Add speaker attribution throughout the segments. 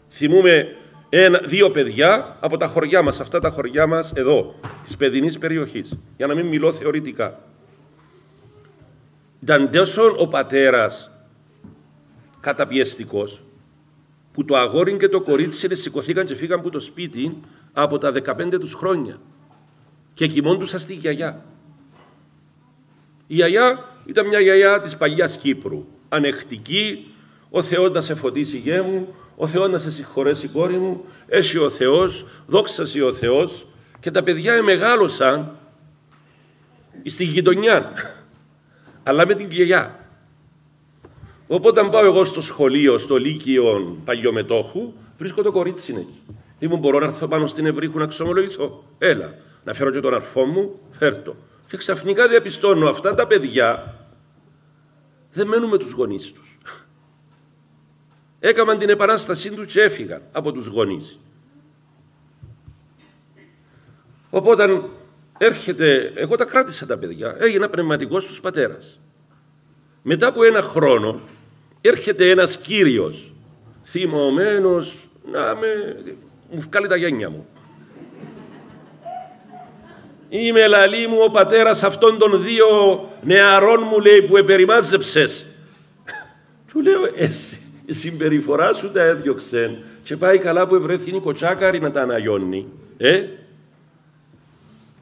Speaker 1: Θυμούμε δύο παιδιά από τα χωριά μας, αυτά τα χωριά μας εδώ, της παιδινής περιοχής, για να μην μιλώ θεωρητικά. Ήταν τόσο ο πατέρας καταπιεστικός, που το αγόρι και το κορίτσι σηκωθήκαν και φύγαν από το σπίτι από τα 15 τους χρόνια και κοιμώντουσαν στη γιαγιά. Η γιαγιά ήταν μια γιαγιά της παλιάς Κύπρου, ανεχτική, ο Θεός να σε φωτίσει γέ μου, ο Θεός να σε συγχωρέσει κόρη μου, έχει ο Θεός, δόξα σοι ο Θεός, και τα παιδιά μεγάλωσαν στη γειτονιά, αλλά με την γιαγιά. Οπότε πάω εγώ στο σχολείο, στο Λύκειο Παλιομετόχου, βρίσκω το κορίτσι εκεί. Τι μου, μπορώ να έρθω πάνω στην Ευρύχου να ξομολογηθώ? Έλα, να φέρω και τον αρφό μου, φέρτο. Και ξαφνικά διαπιστώνω αυτά τα παιδιά δεν μένουν με τους γονείς τους. Έκαναν την επανάστασή του και έφυγαν από τους γονείς. Οπότε έρχεται, εγώ τα κράτησα τα παιδιά, έγινα πνευματικός τους πατέρας. Μετά από ένα χρόνο έρχεται ένας κύριος, θυμωμένος, μου βγάλει τα γένια μου. Είμαι, λαλή μου, ο πατέρας αυτών των δύο νεαρών, μου λέει, που επεριμάζεψες. Του λέω, εσύ, η συμπεριφορά σου τα έδιωξε και πάει καλά που ευρέθη η κοτσάκαρη να τα αναγιώνει.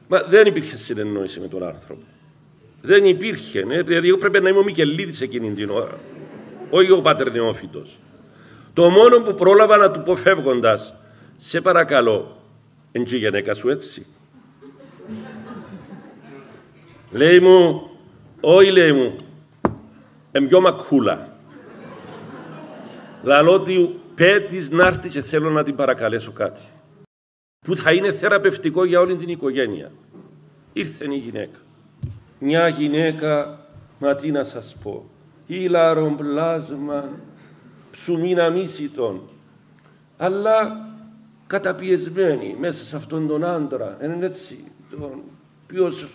Speaker 1: Μα δεν υπήρχε συνεννόηση με τον άνθρωπο. Δεν υπήρχε, δηλαδή πρέπει να είμαι ο Μικελίδης εκείνη την ώρα, όχι ο πάτερ νεόφυτος. Το μόνο που πρόλαβα να του πω φεύγοντας, σε παρακαλώ, εν και η γυναίκα σου έτσι? Λέει μου, όχι, λέει μου, πιο μακούλα. Λαλώ ότι πέτεις να έρθει και θέλω να την παρακαλέσω κάτι, που θα είναι θεραπευτικό για όλη την οικογένεια. Ήρθε η γυναίκα. Μια γυναίκα, μα τι να σας πω, ήλαρον πλάσμα, ψουμίν αμύσιτον, αλλά καταπιεσμένη μέσα σε αυτόν τον άντρα, έτσι, τον οποίος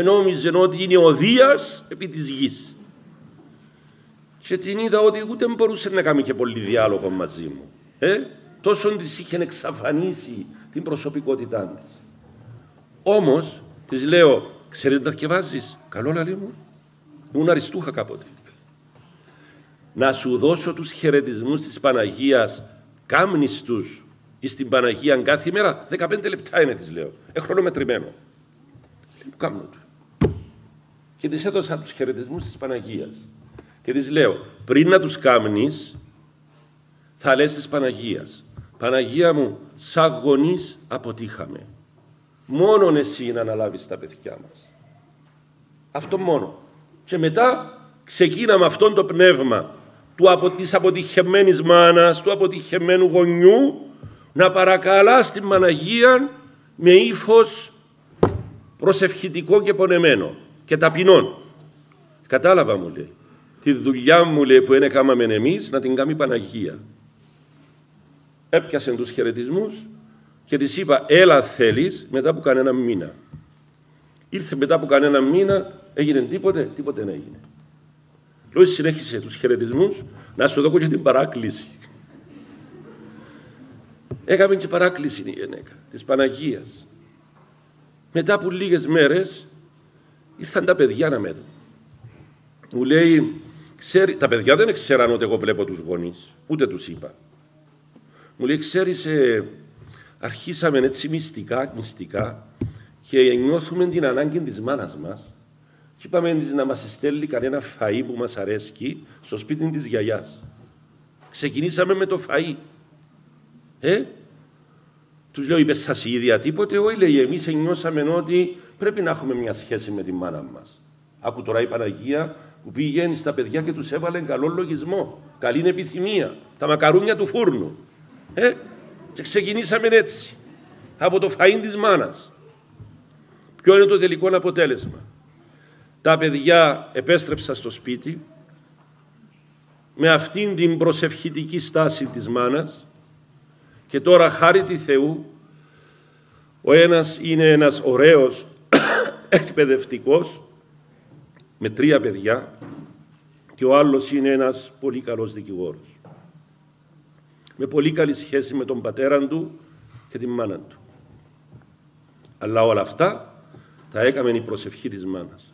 Speaker 1: νόμιζε ότι είναι ο Δίας επί της γης. Και την είδα ότι ούτε μπορούσε να κάνει και πολύ διάλογο μαζί μου. Τόσο της είχε εξαφανίσει την προσωπικότητά της. Όμως, της λέω, ξέρεις να θκευάζεις? Καλό, λαλή μου. Ήμουν αριστούχα κάποτε. Να σου δώσω τους χαιρετισμούς της Παναγίας, κάμνεις τους εις την Παναγία κάθε μέρα? 15 λεπτά είναι, της λέω. Χρονομετρημένο. Μου κάμνω του. Και της έδωσα τους χαιρετισμούς της Παναγίας. Και της λέω, πριν να τους κάμνεις, θα λες της Παναγίας, Παναγία μου, σαν γονείς αποτύχαμε. Μόνον εσύ να αναλάβεις τα παιδιά μας. Αυτό μόνο. Και μετά ξεκίναμε αυτόν το πνεύμα της αποτυχεμένης μάνας, του αποτυχεμένου γονιού, να παρακαλά στην Παναγία με ύφος προσευχητικό και πονεμένο και ταπεινόν. Κατάλαβα, μου λέει, τη δουλειά μου, λέει, που έκαναμε εμείς να την κάνει η Παναγία. Έπιασε τους χαιρετισμούς και της είπα, έλα θέλεις, μετά από κανένα μήνα. Ήρθε μετά από κανένα μήνα, έγινε τίποτε δεν έγινε. Λέω, συνέχισε τους χαιρετισμούς, να σου δω και την παράκληση. Έκαμε και παράκληση η γυναίκα της Παναγίας. Μετά από λίγες μέρες ήρθαν τα παιδιά να με δουν. Μου λέει, τα παιδιά δεν ξέραν ότι εγώ βλέπω τους γονείς, ούτε τους είπα. Μου λέει, ξέρεις, αρχίσαμε έτσι μυστικά και νιώθουμε την ανάγκη της μάνας μας και είπαμε να μας στέλνει κανένα φαΐ που μας αρέσκει στο σπίτι της γιαγιάς. Ξεκινήσαμε με το φαΐ. Τους λέω, είπες σας η ίδια τίποτε? Όχι, λέει, εμείς νιώσαμε ότι πρέπει να έχουμε μια σχέση με τη μάνα μας. Άκου τώρα η Παναγία που πήγαινε στα παιδιά και τους έβαλε καλό λογισμό, καλή επιθυμία, τα μακαρούνια του φούρνου. Και ξεκινήσαμε έτσι, από το φαΐν της μάνας. Ποιο είναι το τελικό αποτέλεσμα? Τα παιδιά επέστρεψαν στο σπίτι με αυτήν την προσευχητική στάση της μάνας και τώρα, χάρη τη Θεού, ο ένας είναι ένας ωραίος εκπαιδευτικός με 3 παιδιά και ο άλλος είναι ένας πολύ καλός δικηγόρος. με πολύ καλή σχέση με τον πατέρα του και την μάνα του. Αλλά όλα αυτά τα έκαμε η προσευχή της μάνας.